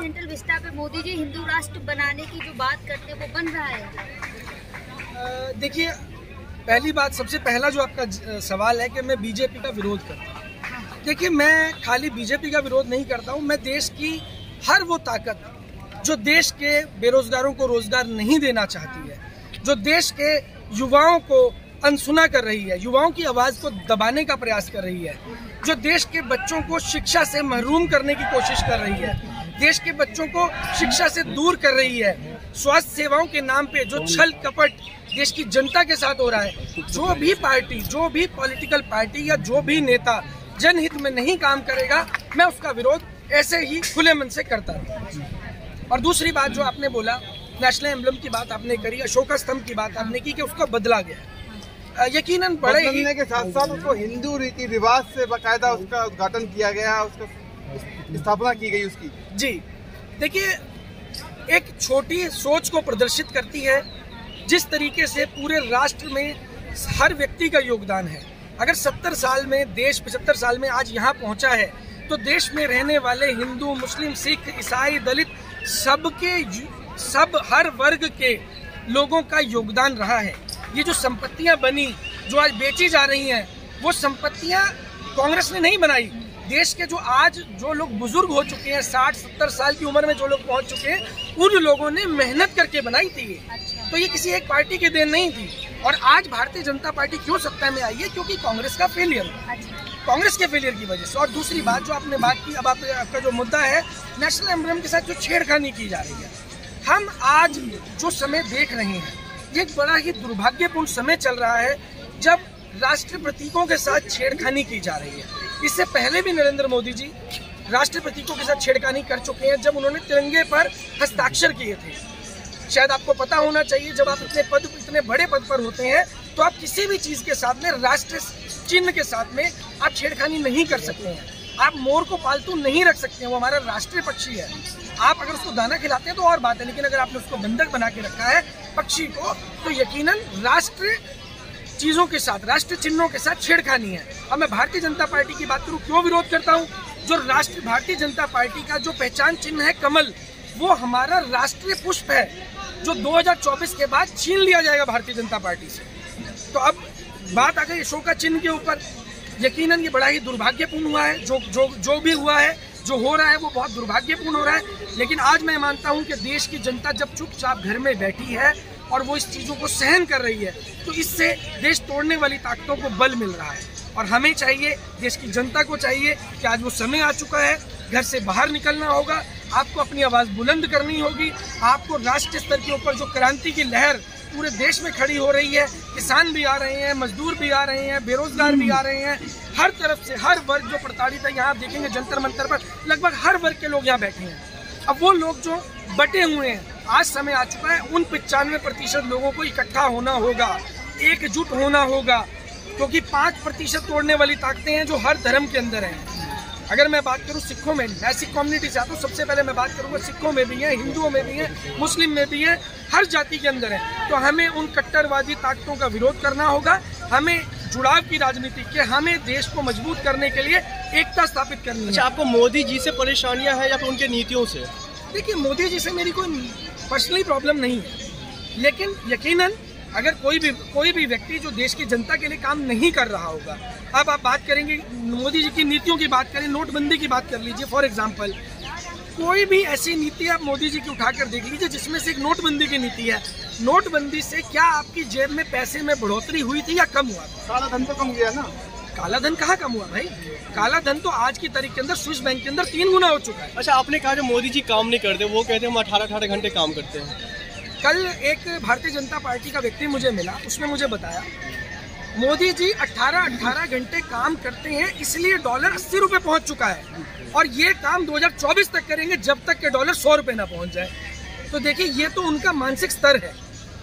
Central Vista पे मोदी जी हिंदू राष्ट्र बनाने की जो बात करते हैं वो बन रहा है? देखिए, पहली बात, सबसे पहला जो आपका सवाल है कि मैं बीजेपी का विरोध करता हूँ। देखिए, मैं खाली बीजेपी का विरोध नहीं करता हूँ, मैं देश की हर वो ताकत जो देश के बेरोजगारों को रोजगार नहीं देना चाहती है, जो देश के युवाओं को अनसुना कर रही है, युवाओं की आवाज को दबाने का प्रयास कर रही है, जो देश के बच्चों को शिक्षा से महरूम करने की कोशिश कर रही है, देश के बच्चों को शिक्षा से दूर कर रही है, स्वास्थ्य सेवाओं के नाम पे जो छल कपट देश की जनता के साथ हो रहा है, जो भी पार्टी, जो भी पॉलिटिकल पार्टी या जो भी नेता जनहित में नहीं काम करेगा, मैं उसका विरोध ऐसे ही खुले मन से करता हूँ। और दूसरी बात जो आपने बोला, नेशनल एम्बलम की बात आपने करी, अशोका स्तंभ की बात आपने की कि उसको बदला गया, यकीनन बदलने के साथ साथ उसको हिंदू रीति रिवाज से बाकायदा उसका उद्घाटन किया गया, उसका स्थापना की गई उसकी। जी, देखिए, एक छोटी सोच को प्रदर्शित करती है जिस तरीके से पूरे राष्ट्र में हर व्यक्ति का योगदान है। अगर 70 साल में देश 75 साल में आज यहाँ पहुँचा है, तो देश में रहने वाले हिंदू, मुस्लिम, सिख, ईसाई, दलित, सब हर वर्ग के लोगों का योगदान रहा है। ये जो संपत्तियां बनी, जो आज बेची जा रही हैं, वो संपत्तियां कांग्रेस ने नहीं बनाई। देश के जो लोग बुजुर्ग हो चुके हैं, 60-70 साल की उम्र में जो लोग पहुंच चुके हैं, उन लोगों ने मेहनत करके बनाई थी ये। तो ये किसी एक पार्टी की देन नहीं थी। और आज भारतीय जनता पार्टी क्यों सत्ता में आई है? क्योंकि कांग्रेस का फेलियर, कांग्रेस के फेलियर की वजह से। और दूसरी बात जो आपने बात की, अब आपका जो मुद्दा है नेशनल एम्बलम के साथ जो छेड़खानी की जा रही है, हम आज जो समय देख रहे हैं, एक बड़ा ही दुर्भाग्यपूर्ण समय चल रहा है जब राष्ट्र प्रतीकों के साथ छेड़खानी की जा रही है। इससे पहले भी नरेंद्र मोदी जी राष्ट्र प्रतीकों के साथ छेड़खानी कर चुके हैं, जब उन्होंने तिरंगे पर हस्ताक्षर किए थे। शायद आपको पता होना चाहिए, जब आप इतने बड़े पद पर होते हैं तो आप किसी भी चीज के साथ में, राष्ट्र चिन्ह के साथ में आप छेड़खानी नहीं कर सकते हैं। आप मोर को पालतू नहीं रख सकते हैं, वो हमारा राष्ट्रीय पक्षी है। आप अगर उसको दाना खिलाते हैं तो और बात है, लेकिन अगर आपने उसको बंधक बना के रखा है पक्षी को, तो यकीनन राष्ट्र चीजों के साथ, राष्ट्रीय चिन्हों के साथ छेड़खानी है। अब मैं भारतीय जनता पार्टी की बात करूं, क्यों विरोध करता हूं? जो भारतीय जनता पार्टी का जो पहचान चिन्ह है कमल, वो हमारा राष्ट्रीय पुष्प है, जो 2024 के बाद छीन लिया जाएगा भारतीय जनता पार्टी से। तो अब बात आ गई अशोका चिन्ह के ऊपर। यकीनन ये बड़ा ही दुर्भाग्यपूर्ण हुआ है, जो भी हुआ है, जो हो रहा है वो बहुत दुर्भाग्यपूर्ण हो रहा है। लेकिन आज मैं मानता हूं कि देश की जनता जब चुपचाप घर में बैठी है और वो इस चीज़ों को सहन कर रही है, तो इससे देश तोड़ने वाली ताकतों को बल मिल रहा है। और हमें चाहिए, देश की जनता को चाहिए कि आज वो समय आ चुका है, घर से बाहर निकलना होगा, आपको अपनी आवाज़ बुलंद करनी होगी। आपको राष्ट्रीय स्तर के ऊपर जो क्रांति की लहर पूरे देश में खड़ी हो रही है, किसान भी आ रहे हैं, मजदूर भी आ रहे हैं, बेरोजगार भी आ रहे हैं, हर तरफ से हर वर्ग जो प्रताड़ित है, यहाँ आप देखेंगे जंतर मंतर पर लगभग हर वर्ग के लोग यहाँ बैठे हैं। अब वो लोग जो बटे हुए हैं, आज समय आ चुका है उन 95% लोगों को इकट्ठा होना होगा, एकजुट होना होगा, क्योंकि 5% तोड़ने वाली ताकतें हैं जो हर धर्म के अंदर हैं। अगर मैं बात करूं सिखों में, मैं सिख कम्युनिटी से आता हूं, सबसे पहले मैं बात करूंगा सिखों में भी है, हिंदुओं में भी है, मुस्लिम में भी है, हर जाति के अंदर है। तो हमें उन कट्टरवादी ताकतों का विरोध करना होगा, हमें जुड़ाव की राजनीति के, हमें देश को मजबूत करने के लिए एकता स्थापित करनी है। अच्छा, आपको मोदी जी से परेशानियां हैं या फिर उनके नीतियों से? देखिए, मोदी जी से मेरी कोई पर्सनली प्रॉब्लम नहीं है, लेकिन यकीनन अगर कोई भी व्यक्ति जो देश की जनता के लिए काम नहीं कर रहा होगा, अब आप बात करेंगे मोदी जी की नीतियों की बात करें, नोटबंदी की बात कर लीजिए फॉर एग्जांपल, कोई भी ऐसी नीति आप मोदी जी की उठाकर देख लीजिए जिसमें से एक नोटबंदी की नीति है। नोटबंदी से क्या आपकी जेब में पैसे में बढ़ोतरी हुई थी या कम हुआ था? काला धन तो कम गया ना। काला धन कहाँ कम हुआ भाई? काला धन तो आज की तारीख के अंदर स्विस बैंक के अंदर 3 गुना हो चुका है। अच्छा, आपने कहा जो मोदी जी काम नहीं करते, वो कहते हैं हम 18 घंटे काम करते हैं। कल एक भारतीय जनता पार्टी का व्यक्ति मुझे मिला, उसने मुझे बताया मोदी जी 18 घंटे काम करते हैं, इसलिए डॉलर 80 रुपये पहुँच चुका है, और ये काम 2024 तक करेंगे जब तक के डॉलर 100 रुपये ना पहुँच जाए। तो देखिए, ये तो उनका मानसिक स्तर है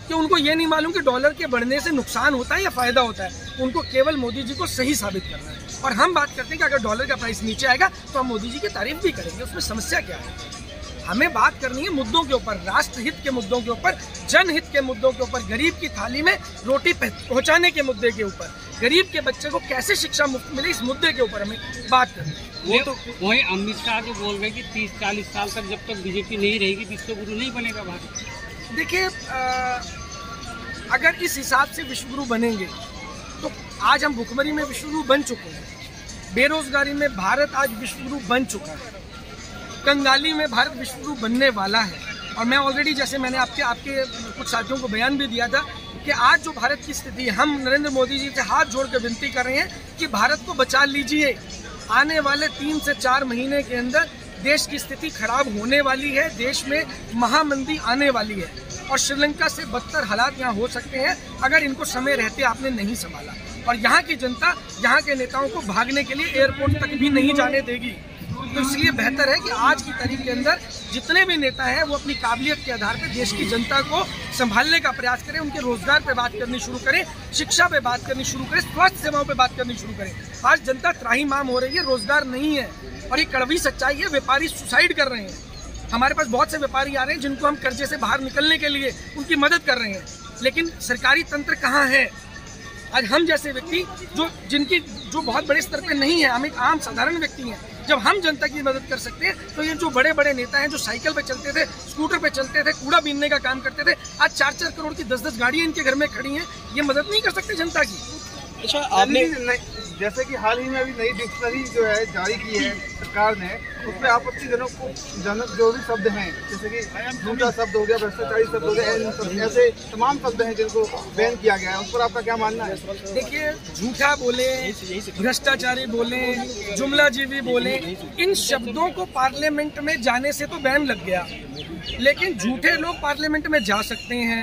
कि उनको ये नहीं मालूम कि डॉलर के बढ़ने से नुकसान होता है या फायदा होता है। उनको केवल मोदी जी को सही साबित करना है। और हम बात करते हैं कि अगर डॉलर का प्राइस नीचे आएगा तो हम मोदी जी की तारीफ भी करेंगे, उसमें समस्या क्या है? हमें बात करनी है मुद्दों के ऊपर, राष्ट्रहित के मुद्दों के ऊपर, जनहित के मुद्दों के ऊपर, गरीब की थाली में रोटी पहुंचाने के मुद्दे के ऊपर। गरीब के बच्चे को कैसे शिक्षा मुफ्त मिले, इस मुद्दे के ऊपर हमें बात करनी है। वो तो वही अमित शाह जो बोल रहे कि 30-40 साल तक जब तक बीजेपी नहीं रहेगी विश्वगुरु नहीं बनेगा भारत। देखिए, अगर इस हिसाब से विश्वगुरु बनेंगे तो आज हम भुखमरी में विश्वगुरु बन चुके हैं, बेरोजगारी में भारत आज विश्वगुरु बन चुका है, कंगाली में भारत विश्वगुरु बनने वाला है। और मैं ऑलरेडी, जैसे मैंने आपके कुछ साथियों को बयान भी दिया था कि आज जो भारत की स्थिति है, हम नरेंद्र मोदी जी से हाथ जोड़ कर विनती कर रहे हैं कि भारत को बचा लीजिए। आने वाले 3 से 4 महीने के अंदर देश की स्थिति खराब होने वाली है, देश में महामंदी आने वाली है और श्रीलंका से बदतर हालात यहाँ हो सकते हैं अगर इनको समय रहते आपने नहीं संभाला। और यहाँ की जनता यहाँ के नेताओं को भागने के लिए एयरपोर्ट तक भी नहीं जाने देगी। तो इसलिए बेहतर है कि आज की तारीख के अंदर जितने भी नेता हैं वो अपनी काबिलियत के आधार पर देश की जनता को संभालने का प्रयास करें, उनके रोजगार पे बात करनी शुरू करें, शिक्षा पे बात करनी शुरू करें, स्वास्थ्य सेवाओं पे बात करनी शुरू करें। आज जनता त्राहिमाम हो रही है, रोजगार नहीं है और ये कड़वी सच्चाई है। व्यापारी सुसाइड कर रहे हैं। हमारे पास बहुत से व्यापारी आ रहे हैं जिनको हम कर्जे से बाहर निकलने के लिए उनकी मदद कर रहे हैं, लेकिन सरकारी तंत्र कहाँ है? आज हम जैसे व्यक्ति जो बहुत बड़े स्तर पे नहीं है, हम एक आम साधारण व्यक्ति हैं, जब हम जनता की मदद कर सकते हैं तो ये जो बड़े बड़े नेता हैं जो साइकिल पे चलते थे, स्कूटर पे चलते थे, कूड़ा बीनने का काम करते थे, आज 4-4 करोड़ की 10-10 गाड़ियां इनके घर में खड़ी हैं, ये मदद नहीं कर सकते जनता की। अच्छा, आपने जैसे कि हाल ही में अभी नई डिक्शनरी जो है जारी की है सरकार ने, उसमें आपत्तिजनक जो भी शब्द हैं, जैसे कि झूठा शब्द हो गया, भ्रष्टाचारी शब्द हो गया, ऐसे तमाम शब्द हैं जिनको बैन किया गया है, उस पर आपका क्या मानना है? देखिए, झूठा बोले, भ्रष्टाचारी बोले, जुमलाजीवी बोले, इन शब्दों को पार्लियामेंट में जाने से तो बैन लग गया, लेकिन झूठे लोग पार्लियामेंट में जा सकते हैं,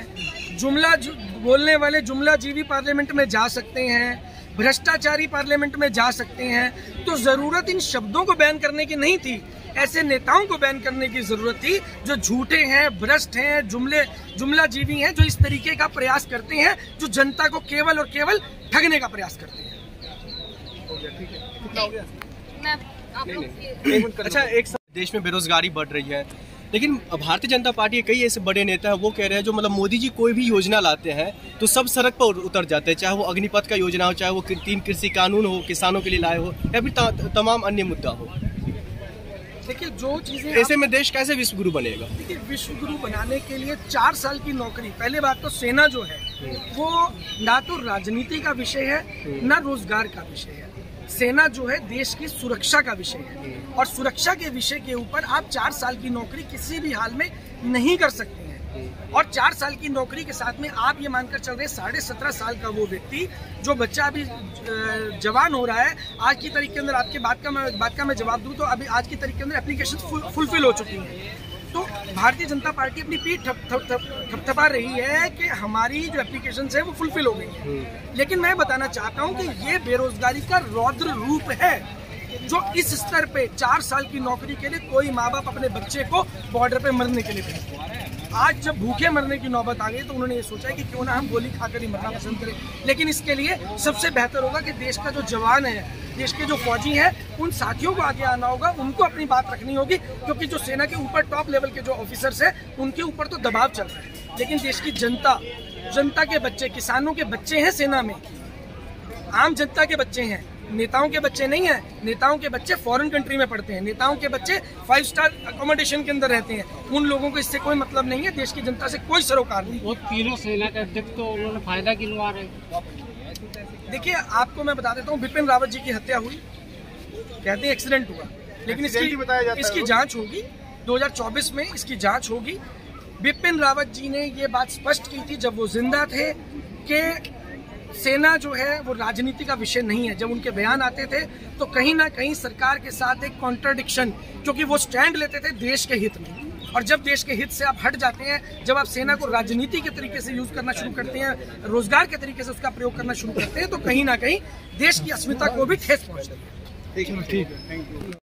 बोलने वाले जुमलाजीवी पार्लियामेंट में जा सकते हैं, भ्रष्टाचारी पार्लियामेंट में जा सकते हैं। तो जरूरत इन शब्दों को बैन करने की नहीं थी, ऐसे नेताओं को बैन करने की जरूरत थी जो झूठे हैं, भ्रष्ट हैं, जुमलाजीवी हैं, जो इस तरीके का प्रयास करते हैं, जो जनता को केवल और केवल ठगने का प्रयास करते हैं। अच्छा, एक देश में बेरोजगारी बढ़ रही है, लेकिन भारतीय जनता पार्टी के कई ऐसे बड़े नेता हैं, वो कह रहे हैं जो मतलब मोदी जी कोई भी योजना लाते हैं तो सब सड़क पर उतर जाते हैं, चाहे वो अग्निपथ का योजना हो, चाहे वो 3 कृषि कानून हो, किसानों के लिए लाए हो, या फिर तमाम अन्य मुद्दा हो। देखिए, जो चीजें ऐसे में देश कैसे विश्वगुरु बनेगा? देखिए, विश्वगुरु बनाने के लिए 4 साल की नौकरी, पहले बात तो सेना जो है वो ना तो राजनीति का विषय है ना रोजगार का विषय है। सेना जो है देश की सुरक्षा का विषय है और सुरक्षा के विषय के ऊपर आप 4 साल की नौकरी किसी भी हाल में नहीं कर सकते हैं। और 4 साल की नौकरी के साथ में आप ये मानकर चल रहे हैं 17.5 साल का वो व्यक्ति जो बच्चा अभी जवान हो रहा है, आज की तारीख के अंदर आपके बात का मैं जवाब दूं तो अभी आज की तारीख के अंदर एप्लीकेशन फुलफिल हो चुकी हैं। तो भारतीय जनता पार्टी अपनी पीठ थपथपा रही है कि हमारी जो एप्लीकेशन है वो फुलफिल हो गई है, लेकिन मैं बताना चाहता हूं कि ये बेरोजगारी का रौद्र रूप है जो इस स्तर पे 4 साल की नौकरी के लिए कोई माँ बाप अपने बच्चे को बॉर्डर पे मरने के लिए भेजते हैं। आज जब भूखे मरने की नौबत आ गई तो उन्होंने ये सोचा कि क्यों ना हम गोली खाकर ही मरना पसंद करें, लेकिन इसके लिए सबसे बेहतर होगा कि देश का जो जवान है, देश के जो फौजी हैं, उन साथियों को आगे आना होगा, उनको अपनी बात रखनी होगी, क्योंकि जो सेना के ऊपर टॉप लेवल के जो ऑफिसर्स हैं उनके ऊपर तो दबाव चल रहा है, लेकिन देश की जनता के बच्चे, किसानों के बच्चे हैं सेना में, आम जनता के बच्चे हैं, नेताओं के बच्चे नहीं हैं। नेताओं के बच्चे फॉरेन कंट्री में पढ़ते हैं, नेताओं के बच्चे 5 स्टार अकोमोडेशन के अंदर रहते हैं, उन लोगों को इससे कोई मतलब नहीं है, देश की जनता से कोई सरोकार नहीं। वो तीनों सेना के अध्यक्ष तो उन्होंने फायदा गिनवा रहे। देखिए, आपको मैं बता देता हूँ, बिपिन रावत जी की हत्या हुई, कहते हैं एक्सीडेंट हुआ, लेकिन इसकी जांच होगी, 2024 में इसकी जांच होगी। बिपिन रावत जी ने ये बात स्पष्ट की थी जब वो जिंदा थे कि सेना जो है वो राजनीति का विषय नहीं है। जब उनके बयान आते थे तो कहीं ना कहीं सरकार के साथ एक कॉन्ट्रडिक्शन, क्योंकि वो स्टैंड लेते थे देश के हित में, और जब देश के हित से आप हट जाते हैं, जब आप सेना को राजनीति के तरीके से यूज करना शुरू करते हैं, रोजगार के तरीके से उसका प्रयोग करना शुरू करते हैं, तो कहीं ना कहीं देश की अस्मिता को भी ठेस पहुंचती है। ठीक है, थैंक यू।